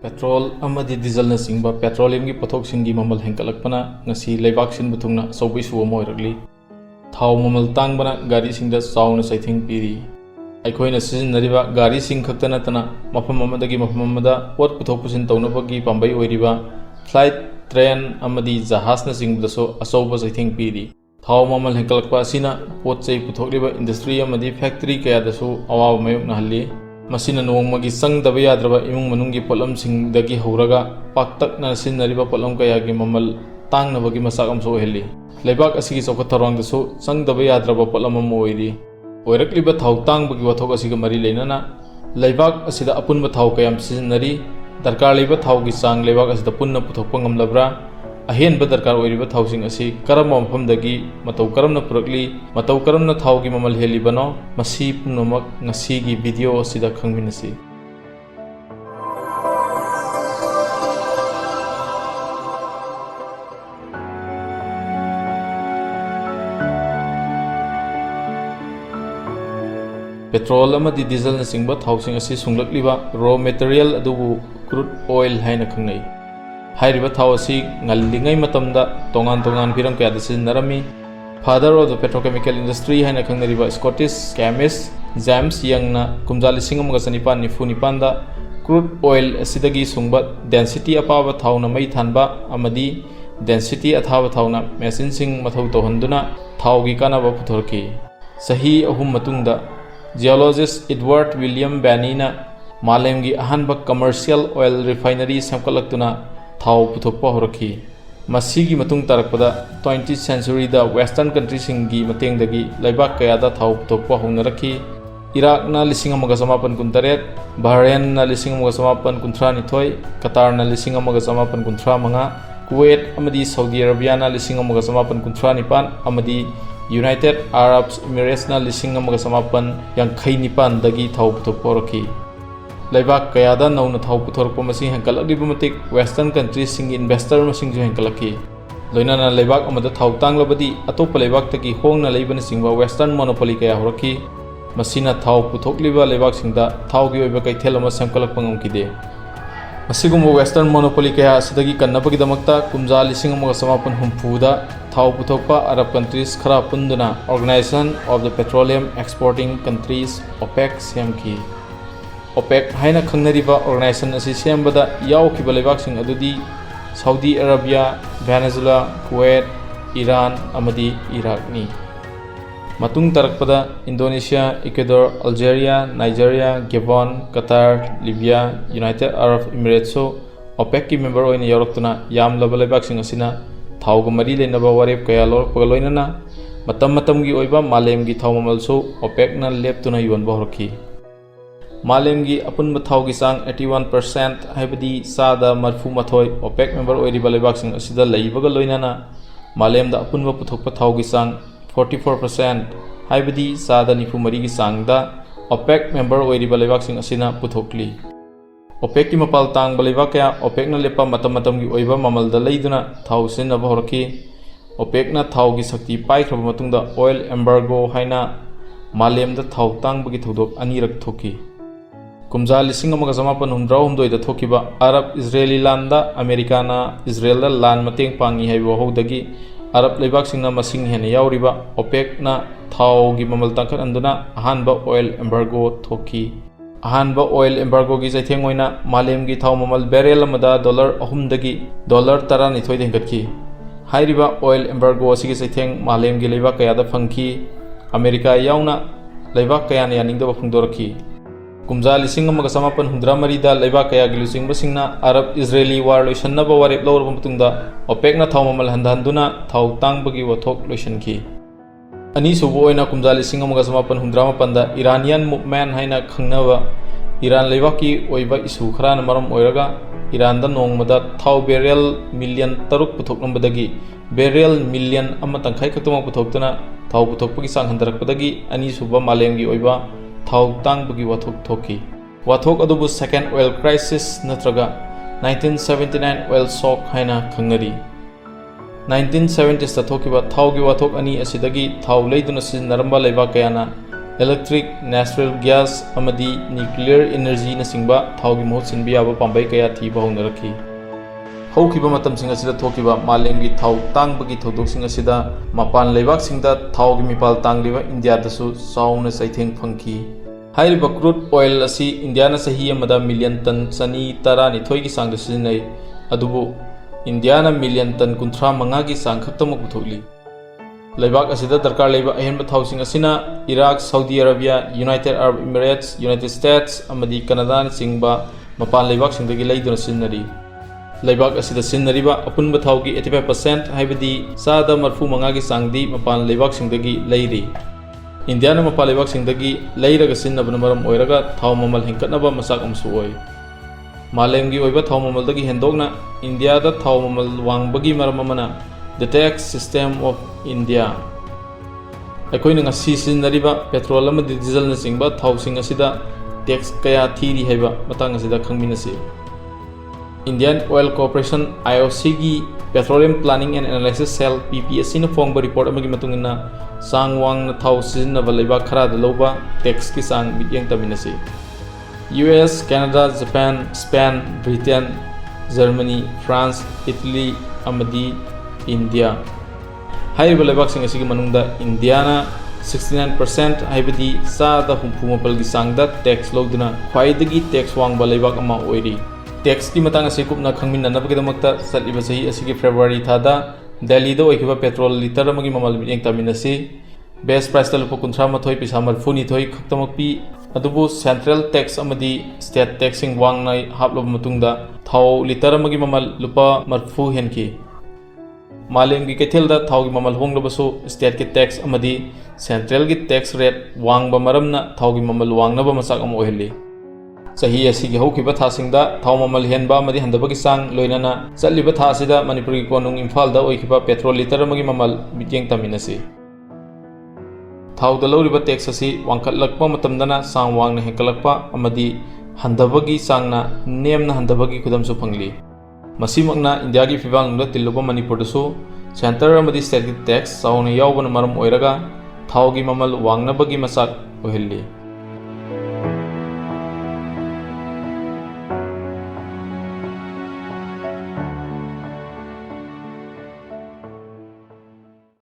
petrol अमदी diesel Singh petroleum की पथोक्सिंगी ममल हेंकलकपना ngasi लेबाक सिन बुथुंगना सौबै सुव मोइरगली थाव ममल तांगबना गाड़ी सिंगदा चाउना सैथिंग पीरी अखोइना सिजनरिबा गाड़ी सिंग खक्ता नतना मफम अमदगी मफम अमदा पोट पुथोक पुसिन तौनबगी पांबै ओइरिबा फ्लाइट ट्रेन अमदी जहाजना सिंगदसो अचौब सैथिंग पीरी थाव ममल हेंकलकपा असिना पोट चै पुथोकलिबा इंडस्ट्री अमदी फैक्ट्री कयादसो अवाब मायोकनाहल्ली मसीना नोंगमगी संगदब याद्रबा इमुंग मनुंगी पोलम सिंगदगी हौरगा पाक्तकना सिनरिबा पोलम कयागी ममल तांगनबगी मसाक अमसो हेली लेबाक असिगी चौखत थरवांगदसो संगदब याद्रबा पोलम अम ओइरी ओइरक्लिबा थाव तांगबगी वाथोक असिगा मरी लेनना लेबाक असिदा अपुनबा थाव कयाम सिजनरी दरकार लेबा थावगी चांग लेबाक असिदा पुन्ना पुथोकपा ngamlabra अहेनबा दरकार ओइरिबा थावसिंग असि करम मफमदगी मतौ करमना पुरकली मतौ करमना थावगी ममल हेलिबनो मसी पुनमक ngasiगी वीडियो असिदा खंगमिनसी पेट्रोल अमदी डीजल न सिंगबा थावसिंग असि सुंगलकलिबा रॉ मटेरियल अदुबु क्रूड ऑयल हाइना खंगनै हाइरिबा थाव असि ngaliङै मतमदा तोंगान तोंगान फिरम कयादा सिजनरमी father of the petrochemical industry हाइना खंगनरिबा स्कॉटिश केमिस्ट जेम्स यंगना कुमजा लिसिंग अमगा चनिपान निफु निपानदा क्रूड ऑयल असिदगी सुंगबा डेंसिटी अपाबा थावना मै थानबा अमदी डेंसिटी अथाबा थावना मेसिन सिंग मथौ तोहंदुना थावगी कानाबा पुथोरकी सही अहुम मतुंगदा जियोलॉजिस्ट एडवर्ड विलियम बैनीना मालेमगी अहानबा कमर्शियल ऑयल रिफाइनरी सेमकलक्तुना थाव पुथोकपा होरखी मसीगी मतुंग तारकपदा 20th सेंचुरी दा वेस्टर्न कंट्री सिंगी मतेंगदगी लेबाक कयादा थाव पुथोकपा होनरखी इराक ना लिसिंग अमगा समापन कुंतरेत बहरेन ना लिसिंग अमगा समापन कुंथ्रा निथोय कतार ना लिसिंग अमगा समापन कुंथ्रा मंगा कुवैत अमदी सऊदी अरबिया ना लिसिंग अमगा समापन कुंथ्रा निपान अमदी यूनाइटेड अरब एमिरेट्स ना लिसिंग अमगा समापन यांखै निपान दगी थाव पुथोकपा होरखी लेबाक कयादा नौना थाव पुथोरकपा मसिंग हेंकलकलिबा मतिक वेस्टर्न कंट्री सिंग इन्वेस्टर मसिंग जो हेंकलकी लोइनाना लेबाक अमदा थाव तांगलबदी अतोप लेबाकतगी होंगना लेबना सिंगबा वेस्टर्न मोनोपोली कया होरखी मसिना थाव पुथोकलिबा लेबाक सिंगदा थावगी ओइबा कैथेल अमा सेमकलकपा ngamkide मसिगुम वेस्टर्न मोनोपोली कया असिदगी कन्नबगीदमक्ता कुमजा लिसिंग अमगा समापन हुमफुदा थाव पुथोकपा अरब कंट्रीज खरा पुंदुना Organization of the Petroleum Exporting Countries OPEC सेमकी ओपेक हाइना खंगनरिबा ऑर्गेनाइजेशन असि सेमबदा यावखिबा लेबाकसिंग अदुदी Saudi Arabia Venezuela Kuwait Iran अमदी इराकनी मतुंग तरकपदा Indonesia Ecuador Algeria Nigeria Gabon Qatar Libya United Arab एमिरेट्सो ओपेक की मेंबर ओइना यावरक्तुना यामलबा लेबाकसिंग असिना थावग मरी लेनबा वारेप कया लोरपगा लोइनना मतम मतमगी ओइबा मालेमगी थाव ममलसो ओपेकना लेपतुना योनबा होरखी मालेमगी अपुनब थावगी चांग 81% हाइबदी सादा मरफु मथोय ओपेक मेंबर ओइरिबा लेबाकसिंग असिदा लैबगा लोइनाना मालेमदा अपुनब पुथोकपा थावगी चांग 44% हाइबदी सादा निफु मरीगी चांगदा ओपेक मेंबर ओइरिबा लेबाकसिंग असिना पुथोकली ओपेक की मपाल तांगबा लेबाक कया ओपेकना लेपा मतम मतमगी ओइबा ममलदा लैदुना थाव सिनबा होरखी ओपेकना थावगी शक्ति पाइख्रबा मतुंगदा ऑयल एम्बार्गो हाइना मालेमदा थाव तांगबगी थौदोक अनिरक थोकी कुमजा लिसिंग अमगा समापन हुमद्रा हुमदोइदा थोकिबा अरब इजरायली लांदा अमेरिकाना इजरायलदा लान मतेंग पांगी हाइबा हौदगी अरब लेबाकसिंगना मसिंग हेना यावरिबा ओपेकना थावगी ममल तांखत अंदुना अहानबा ऑयल एम्बार्गो थोकी अहानबा ऑयल एम्बार्गोगी जैथेंग ओइना मालेमगी थाव ममल बैरेल अमदा $3 दगी $12 हेंगतकी हाइरिबा ऑयल एम्बार्गो असिगी जैथेंग मालेमगी लेबाक कयादा फंखी अमेरिका यावना लेबाक कयाना यानिंगदबा फंगदोरखी कुमजा लिसिंग अमगा समापन हुमद्रा मरीदा लेबाक कयागी लुचिंगबसिंगना अरब इजरायली वार लोइसन्नबा वारेप लौरबा मतुंगदा ओपेकना थाव ममल हंदहंदुना थाव तांगबगी वथोक लोइसनखी अनीसुबो ओइना कुमजा लिसिंग अमगा समापन हुमद्रा मपनदा इरानियन मूवमेंट हाइना खंगनबा इरान लेबाकी ओइबा इशू खराना मरम ओइरगा इरानदा नोंगमदा थाव बेरेल मिलियन 3 पुथोकनबदगी बेरेल मिलियन अमा तंखाई खतमा पुथोकतना थाव पुथोकपगी चांग हंदरकपदगी अनीसुबा मालेमगी ओइबा थाव तांगबगी वाथोक थोकी वाथोक अदुबु सेकेंड ऑयल क्राइसिस नत्रगा 1979 ऑयल शॉक हाइना खंगनरी 1970s ता थोकिबा थावगी वाथोक अनी असिदगी थाव लैदुना सिजनरंबा लेबा कयाना इलेक्ट्रिक नेचुरल गैस अमदी न्यूक्लियर एनर्जी नसिंगबा थाउगी महूत सिनबा याबा पांबई कया थीबा हौनरखी हौखिबा मतमसिंग असिदा थोकिबा मालेमगी थाउ तांगबगी थौदोकसिंग असिदा मपान लेबाकसिंगदा थाउगी मिपाल तांगलिबा इंडियादसु साउना सैथेंग फंखी हाइरिबा क्रूड ऑयल असी इंडियाना सही अमदा मिलियन टन सनी तरा निथोई की सांग सिजनै अदुबु इंडियाना मिलियन टन 35 की सांग खक्तमक पुथोली लेबाक असिदा दरकार लेबा अहेनबा थाउसिंग असिना Iraq Saudi Arabia United Arab Emirates United States अमदी कनाडा सिंगबा मपान लेबाक सिंगदगी लेदुना सिजनरी लेबाक असिदा सिजनरीबा अपुनबा थाउगी 85% हाइबदी सादा मरफू मंगा की सांगदी मपान लेबाक सिंगदगी लेरी इंडियाना मपान लेबाक सिंगदगी लेरगा सिनबन मरम ओइरगा थाउ ममल हिंकटनबा मसाक अमसु ओइ मालेमगी ओइबा थाउ ममलदगी हेंदोकना इंडियादा थाउ ममल वांगबगी मरम अमना the tax system of India अखोइना ngasi सिजनरीबा पेट्रोल अमदी डीजल न सिंगबा थाउसिंग असिदा टैक्स कया थीरी हैबा मतंग असिदा खंगमिनसी इंडियन ऑयल कॉर्पोरेशन IOC की petroleum planning and analysis cell PPSC न फोंग रिपोर्ट अमगी मतुंगिना सांग वांग थाउ सिजनबा लेबा खराद लौबा टैक्स की सांग मियंग तमिनसी US Canada Japan Spain Britain Germany France Italy अमदी इंडिया हाइबा लेबाकसिंग असिगी मनुंगदा इंडियाना 69% हाइबदी सादा हुंफु मपल की सांगदा टैक्स लौदुना ख्वाइदगी टैक्स वांगबा लेबाक अमा ओइरी टैक्स की मतंग असे कुपना खंगमिननबगदमक्ता सलिबा सही असिगी फेब्रुआरी थादा दिल्ली दो ओइखिबा पेट्रोल लीटर अमगी ममल मियंग तमिनसी बेस्ट प्राइस तलुप 38 पैसा 42 खक्तमक पी अदुबु सेंट्रल टैक्स अमदी स्टेट टैक्सिंग वांगनाय हापलब मतुंगदा थाउ लीटर अमगी ममल लुपा 40 हेनकी मालेम की कैथेलदा थाउ की ममल होंगलबसु स्टेट की टैक्स अमदी सेंट्रल की टैक्स रेट वांगबा मरमना थाउ की ममल वांगनबा मसाक अम ओहली सही असिगी हौखिबा थासिंगदा थाउ ममल हेनबा अमदी हंदबगी सांग लोइनना चलिबा थासिदा मणिपुर की कोनुंग इम्फालदा ओइखिबा पेट्रोल लीटर अमगी ममल मिटिंग तमिनसी थाउदा लौरिबा टैक्स असि वांखटलकपा मतमदना सांग वांगना हेंकलकपा अमदी हंदबगी सांगना नेमना हंदबगी खुदमसु फंगली मसीमकना इंडिया की फिबांगदा तिल्लुबा मणिपुरदसु सेंटर अमदी स्टेट की टैक्स साउना यावबन मरम ओइरगा थाउ की ममल वांगनबगी मसाक ओहिल्ली